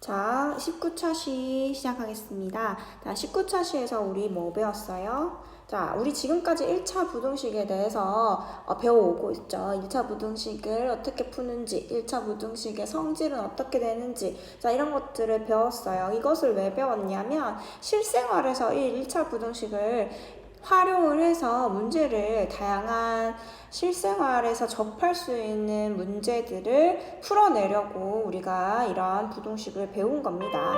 자, 19차 시 시작하겠습니다. 자, 19차 시에서 우리 뭐 배웠어요? 자, 우리 지금까지 1차 부등식에 대해서 배워오고 있죠. 1차 부등식을 어떻게 푸는지, 1차 부등식의 성질은 어떻게 되는지, 자, 이런 것들을 배웠어요. 이것을 왜 배웠냐면, 실생활에서 이 1차 부등식을 활용을 해서 문제를 다양한 실생활에서 접할 수 있는 문제들을 풀어내려고 우리가 이런 부등식을 배운 겁니다.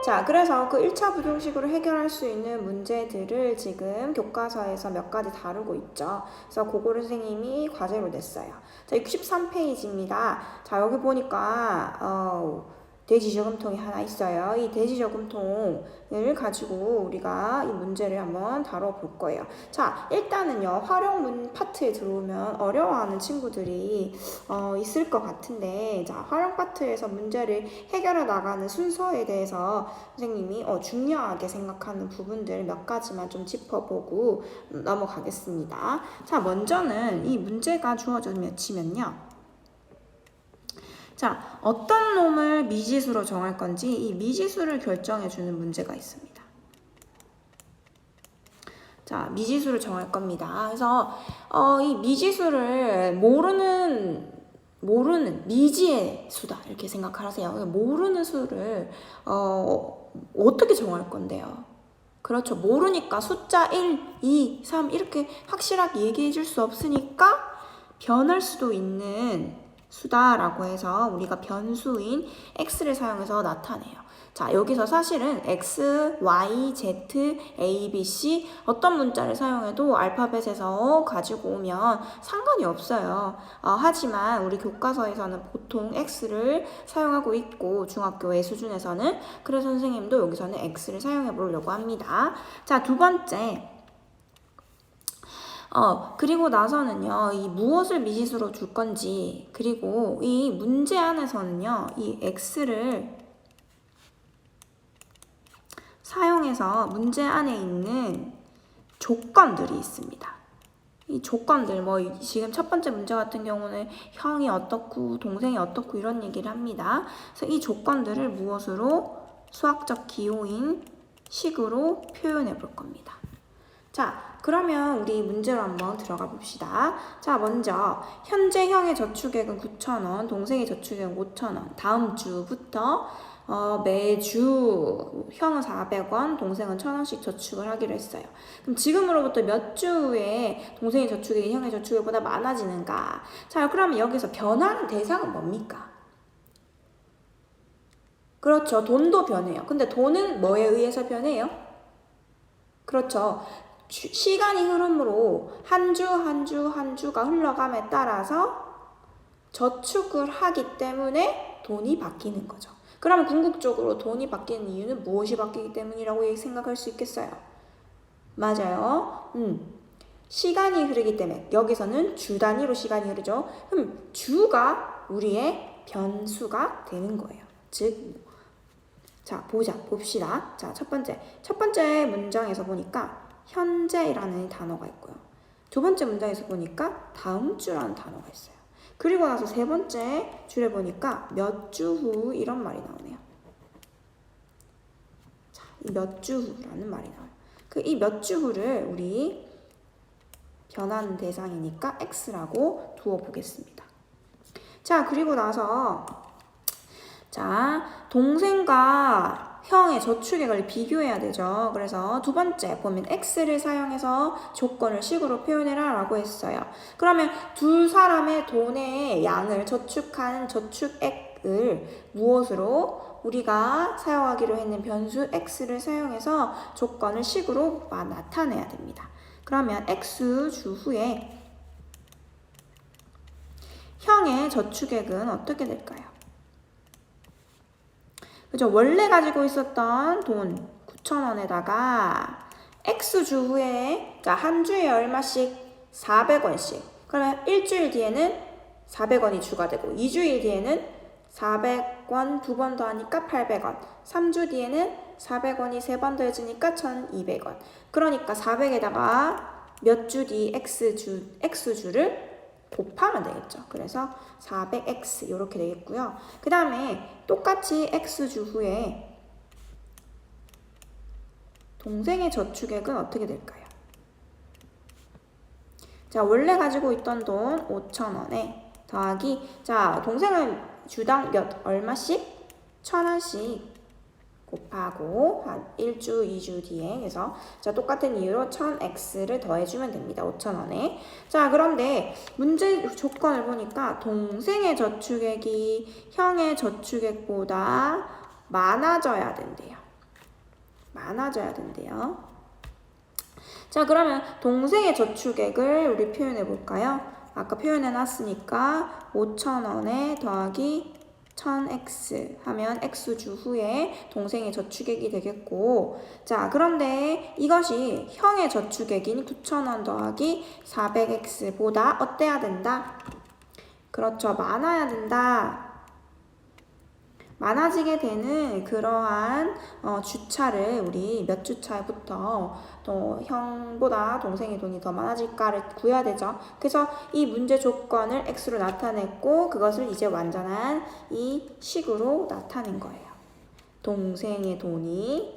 자, 그래서 그 1차 부등식으로 해결할 수 있는 문제들을 지금 교과서에서 몇 가지 다루고 있죠. 그래서 그거를 선생님이 과제로 냈어요. 자, 63페이지입니다. 자, 여기 보니까 대지저금통이 하나 있어요. 이 대지저금통을 가지고 우리가 이 문제를 한번 다뤄볼 거예요. 자, 일단은요, 활용 파트에 들어오면 어려워하는 친구들이 있을 것 같은데, 자, 활용 파트에서 문제를 해결해 나가는 순서에 대해서 선생님이 중요하게 생각하는 부분들 몇 가지만 좀 짚어보고 넘어가겠습니다. 자, 먼저는 이 문제가 주어지면요. 자, 어떤 놈을 미지수로 정할 건지 이 미지수를 결정해주는 문제가 있습니다. 자, 미지수를 정할 겁니다. 그래서 이 미지수를 모르는 미지의 수다 이렇게 생각하세요. 모르는 수를 어떻게 정할 건데요? 그렇죠. 모르니까 숫자 1, 2, 3 이렇게 확실하게 얘기해 줄 수 없으니까 변할 수도 있는 수다라고 해서 우리가 변수인 x를 사용해서 나타내요. 자, 여기서 사실은 x, y, z, a, b, c 어떤 문자를 사용해도 알파벳에서 가지고 오면 상관이 없어요. 하지만 우리 교과서에서는 보통 x를 사용하고 있고 중학교의 수준에서는 그래서 선생님도 여기서는 x를 사용해 보려고 합니다. 자, 두 번째. 그리고 나서는요, 이 무엇을 미지수로 줄 건지, 그리고 이 문제 안에서는요, 이 x를 사용해서 문제 안에 있는 조건들이 있습니다. 이 조건들, 지금 첫 번째 문제 같은 경우는 형이 어떻고, 동생이 어떻고, 이런 얘기를 합니다. 그래서 이 조건들을 무엇으로 수학적 기호인 식으로 표현해 볼 겁니다. 자, 그러면 우리 문제로 한번 들어가 봅시다. 자, 먼저 현재 형의 저축액은 9,000원, 동생의 저축액은 5,000원. 다음 주부터 매주 형은 400원, 동생은 1,000원씩 저축을 하기로 했어요. 그럼 지금으로부터 몇 주에 동생의 저축액이 형의 저축액보다 많아지는가? 자, 그러면 여기서 변하는 대상은 뭡니까? 그렇죠. 돈도 변해요. 근데 돈은 뭐에 의해서 변해요? 그렇죠. 시간이 흐름으로 한 주가 흘러감에 따라서 저축을 하기 때문에 돈이 바뀌는 거죠. 그러면 궁극적으로 돈이 바뀌는 이유는 무엇이 바뀌기 때문이라고 생각할 수 있겠어요? 맞아요. 시간이 흐르기 때문에 여기서는 주 단위로 시간이 흐르죠. 그럼 주가 우리의 변수가 되는 거예요. 즉, 자, 봅시다. 자, 첫 번째 문장에서 보니까 현재라는 단어가 있고요. 두 번째 문장에서 보니까 다음 주라는 단어가 있어요. 그리고 나서 세 번째 줄에 보니까 몇 주 후 이런 말이 나오네요. 자, 이 몇 주 후라는 말이 나와요. 이 몇 주 후를 우리 변하는 대상이니까 x라고 두어 보겠습니다. 자, 그리고 나서 자, 동생과 형의 저축액을 비교해야 되죠. 그래서 두 번째 보면 x를 사용해서 조건을 식으로 표현해라 라고 했어요. 그러면 두 사람의 돈의 양을 저축한 저축액을 무엇으로 우리가 사용하기로 했는 변수 x를 사용해서 조건을 식으로 나타내야 됩니다. 그러면 x주 후에 형의 저축액은 어떻게 될까요? 그죠? 원래 가지고 있었던 돈 9,000원에다가 X주 후에 한 주에 얼마씩 400원씩 그러면 일주일 뒤에는 400원이 추가되고 2주일 뒤에는 400원 두 번 더 하니까 800원 3주 뒤에는 400원이 세 번 더해지니까 1,200원 그러니까 400에다가 몇 주 뒤 X주를 곱하면 되겠죠. 그래서 400x 이렇게 되겠고요. 그 다음에 똑같이 x주 후에 동생의 저축액은 어떻게 될까요? 자, 원래 가지고 있던 돈 5,000원에 더하기, 자, 동생은 주당 얼마씩? 1,000원씩 곱하고 한 1주, 2주 뒤에 해서 자, 똑같은 이유로 1000x를 더해주면 됩니다. 5,000원에. 자, 그런데 문제 조건을 보니까 동생의 저축액이 형의 저축액보다 많아져야 된대요. 많아져야 된대요. 자, 그러면 동생의 저축액을 우리 표현해 볼까요? 아까 표현해 놨으니까 5,000원에 더하기 1000x 하면 x주 후에 동생의 저축액이 되겠고, 자, 그런데 이것이 형의 저축액인 9,000원 더하기 400x보다 어때야 된다? 그렇죠. 많아야 된다. 많아지게 되는 그러한 주차를 우리 몇 주차부터 또 형보다 동생의 돈이 더 많아질까를 구해야 되죠. 그래서 이 문제 조건을 x로 나타냈고 그것을 이제 완전한 이 식으로 나타낸 거예요. 동생의 돈이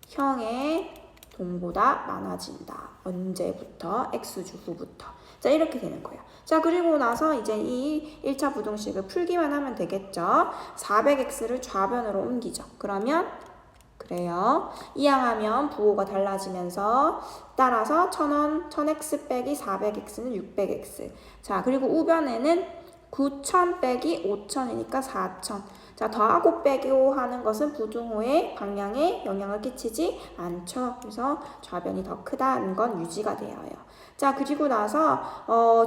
형의 돈보다 많아진다. 언제부터? x주 후부터. 자, 이렇게 되는 거예요. 자, 그리고 나서 이제 이 1차 부등식을 풀기만 하면 되겠죠. 400x를 좌변으로 옮기죠. 그러면 그래요. 이항하면 부호가 달라지면서 따라서 1000원, 1000x 빼기 400x는 600x. 자, 그리고 우변에는 9000 빼기 5000이니까 4000. 자, 더하고 빼기고 하는 것은 부등호의 방향에 영향을 끼치지 않죠. 그래서 좌변이 더 크다는 건 유지가 되어요. 자, 그리고 나서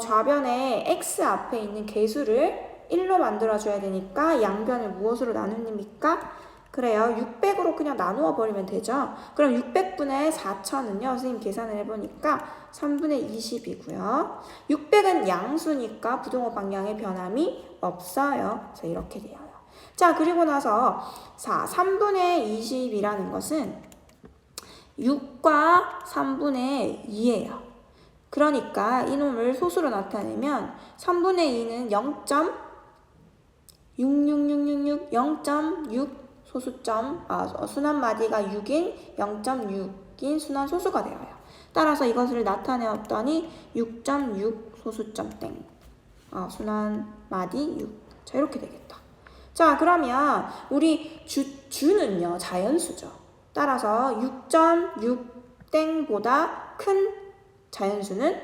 좌변에 x 앞에 있는 개수를 1로 만들어줘야 되니까 양변을 무엇으로 나눕니까? 그래요. 600으로 그냥 나누어 버리면 되죠. 그럼 600분의 4000은요. 선생님 계산을 해보니까 3분의 20이고요. 600은 양수니까 부등호 방향의 변함이 없어요. 그래서 이렇게 돼요. 자, 그리고 나서 3분의 20이라는 것은 6과 3분의 2예요. 그러니까 이놈을 소수로 나타내면 3분의 2는 0.66666 0.6 소수점, 순환 마디가 6인 0.6인 순환 소수가 되어요. 따라서 이것을 나타내었더니 6.6 소수점 땡. 순환 마디 6. 자, 이렇게 되겠다. 자, 그러면 우리 주는요, 자연수죠. 따라서 6.6 땡보다 큰 자연수는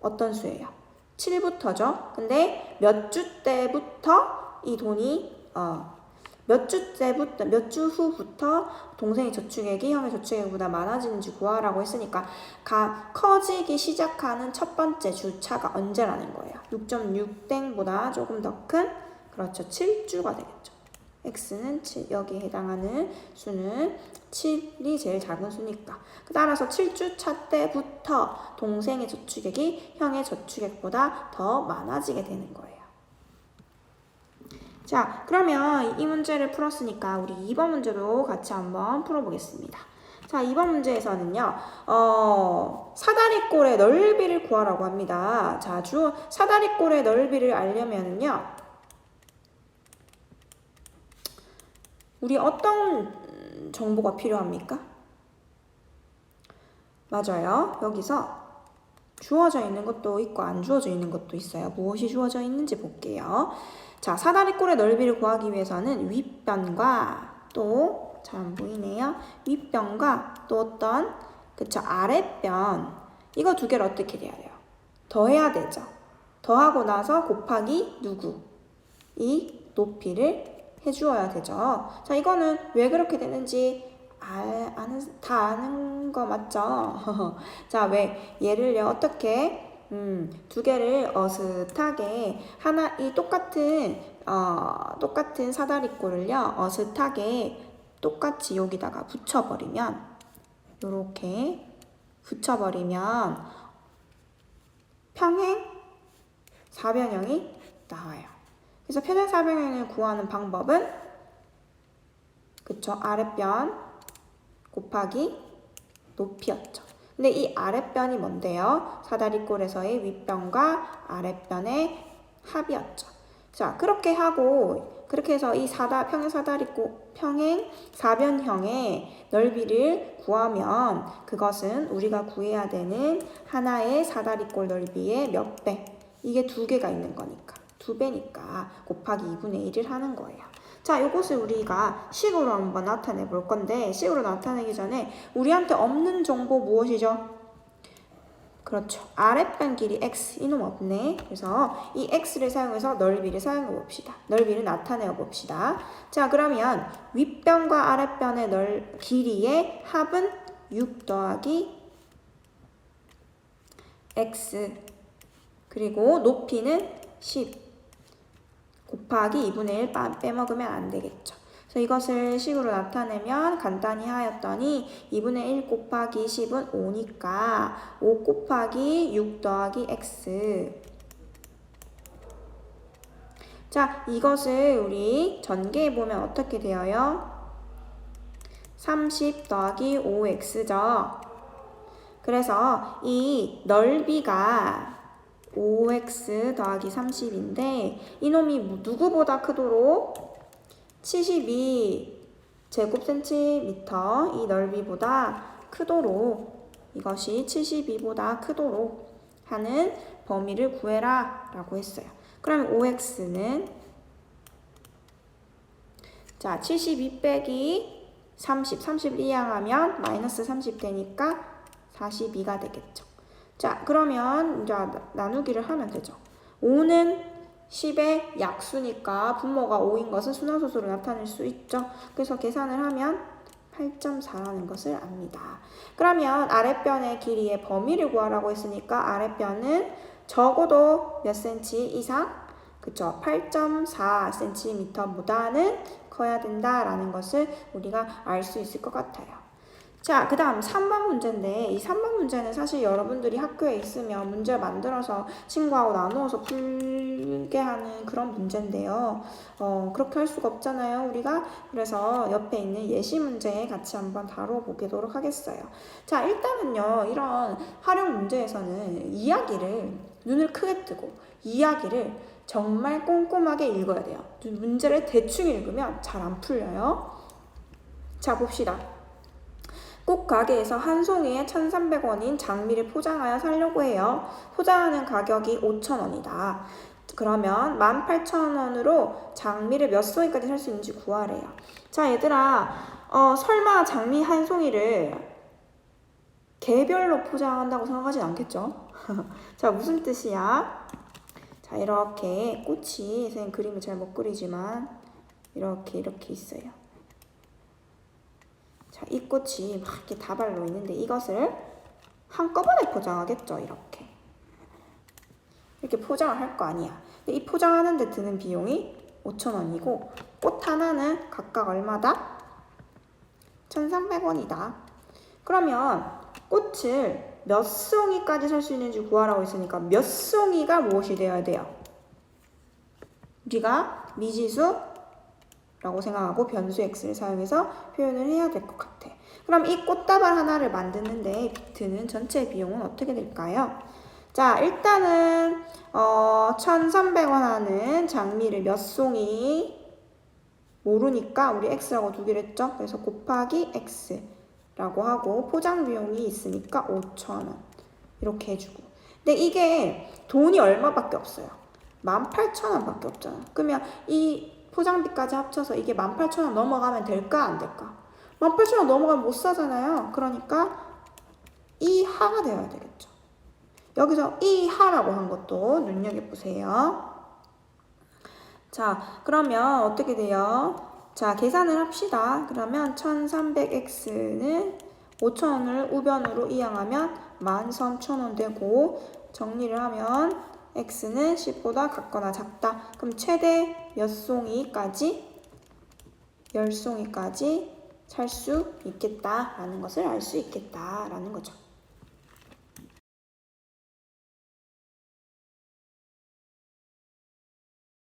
어떤 수예요? 7부터죠. 근데 몇 주 때부터 이 돈이 몇 주 후부터 동생의 저축액이 형의 저축액보다 많아지는지 구하라고 했으니까 커지기 시작하는 첫 번째 주차가 언제라는 거예요. 6.6 땡보다 조금 더 큰, 그렇죠, 7주가 되겠죠. x는 7, 여기에 해당하는 수는 7이 제일 작은 수니까. 따라서 7주차 때부터 동생의 저축액이 형의 저축액보다 더 많아지게 되는 거예요. 자, 그러면 이 문제를 풀었으니까 우리 2번 문제도 같이 한번 풀어보겠습니다. 자, 2번 문제에서는요, 사다리꼴의 넓이를 구하라고 합니다. 자, 사다리꼴의 넓이를 알려면은요, 우리 어떤 정보가 필요합니까? 맞아요. 여기서 주어져 있는 것도 있고 안 주어져 있는 것도 있어요. 무엇이 주어져 있는지 볼게요. 자, 사다리꼴의 넓이를 구하기 위해서는 윗변과 또 잘 안 보이네요. 윗변과 또 어떤, 그쵸, 아랫변, 이거 두 개를 어떻게 해야 돼요? 더해야 되죠. 더하고 나서 곱하기 누구? 이 높이를 해주어야 되죠. 자, 이거는 왜 그렇게 되는지 다 아는 거 맞죠? 자, 왜 얘를요, 어떻게 두 개를 어슷하게 이 똑같은 사다리꼴을요, 어슷하게 똑같이 여기다가 붙여버리면, 요렇게 붙여버리면 평행 사변형이 나와요. 그래서 평행 사변형을 구하는 방법은, 그쵸, 아랫변 곱하기 높이였죠. 근데 이 아랫변이 뭔데요? 사다리꼴에서의 윗변과 아랫변의 합이었죠. 자, 그렇게 해서 이 평행 사변형의 넓이를 구하면 그것은 우리가 구해야 되는 하나의 사다리꼴 넓이의 몇 배? 이게 2개가 있는 거니까 2배니까 곱하기 2분의 1을 하는 거예요. 자, 이것을 우리가 식으로 한번 나타내 볼 건데 식으로 나타내기 전에 우리한테 없는 정보 무엇이죠? 그렇죠. 아랫변 길이 x, 이놈 없네. 그래서 이 x를 사용해서 넓이를 사용해 봅시다. 넓이를 나타내어 봅시다. 자, 그러면 윗변과 아랫변의 길이의 합은 6 더하기 x 그리고 높이는 10 곱하기 2분의 1 빼먹으면 안 되겠죠. 그래서 이것을 식으로 나타내면 간단히 하였더니 2분의 1 곱하기 10은 5니까 5 곱하기 6 더하기 x. 자, 이것을 우리 전개해보면 어떻게 되어요? 30 더하기 5x죠. 그래서 이 넓이가 5x 더하기 30인데 이놈이 누구보다 크도록 72제곱센티미터 이 넓이보다 크도록 이것이 72보다 크도록 하는 범위를 구해라 라고 했어요. 그럼 5x는 자 72 빼기 30을 이항하면 마이너스 30 되니까 42가 되겠죠. 자, 그러면 이제 나누기를 하면 되죠. 5는 10의 약수니까 분모가 5인 것은 순환소수로 나타낼 수 있죠. 그래서 계산을 하면 8.4라는 것을 압니다. 그러면 아랫변의 길이의 범위를 구하라고 했으니까 아랫변은 적어도 몇 cm 이상? 그쵸? 8.4cm보다는 커야 된다라는 것을 우리가 알 수 있을 것 같아요. 자, 그 다음 3번 문제인데 이 3번 문제는 사실 여러분들이 학교에 있으면 문제 만들어서 친구하고 나누어서 풀게 하는 그런 문제인데요. 그렇게 할 수가 없잖아요, 우리가. 그래서 옆에 있는 예시 문제 같이 한번 다뤄보도록 하겠어요. 자, 일단은요, 이런 활용 문제에서는 눈을 크게 뜨고 이야기를 정말 꼼꼼하게 읽어야 돼요. 문제를 대충 읽으면 잘 안 풀려요. 자, 봅시다. 꼭 가게에서 한 송이에 1,300원인 장미를 포장하여 살려고 해요. 포장하는 가격이 5,000원이다. 그러면 18,000원으로 장미를 몇 송이까지 살 수 있는지 구하래요. 자, 얘들아, 설마 장미 한 송이를 개별로 포장한다고 생각하진 않겠죠? 자, 무슨 뜻이야? 자, 이렇게 꽃이, 선생님 그림을 잘 못 그리지만 이렇게 있어요. 자, 이 꽃이 막 이렇게 다발로 있는데 이것을 한꺼번에 포장하겠죠. 이렇게 포장을 할 거 아니야. 근데 이 포장하는 데 드는 비용이 5,000원이고 꽃 하나는 각각 얼마다? 1,300원이다. 그러면 꽃을 몇 송이까지 살 수 있는지 구하라고 했으니까 몇 송이가 무엇이 되어야 돼요? 우리가 미지수 라고 생각하고 변수 x를 사용해서 표현을 해야 될 것 같아. 그럼 이 꽃다발 하나를 만드는데 드는 전체 비용은 어떻게 될까요? 자, 일단은 1,300원 하는 장미를 몇 송이 모르니까 우리 x라고 두기로 했죠. 그래서 곱하기 x라고 하고 포장 비용이 있으니까 5,000원 이렇게 해주고. 근데 이게 돈이 얼마밖에 없어요. 18,000원밖에 없잖아. 그러면 이 포장비까지 합쳐서 이게 18,000원 넘어가면 될까 안 될까? 18,000원 넘어가면 못 사잖아요. 그러니까 이하가 되어야 되겠죠. 여기서 이하라고 한 것도 눈여겨보세요. 자, 그러면 어떻게 돼요? 자, 계산을 합시다. 그러면 1,300x는 5,000원을 우변으로 이항하면 13,000원 되고 정리를 하면 x는 10보다 같거나 작다. 그럼 최대 몇 송이까지? 10송이까지 살 수 있겠다라는 것을 알 수 있겠다라는 거죠.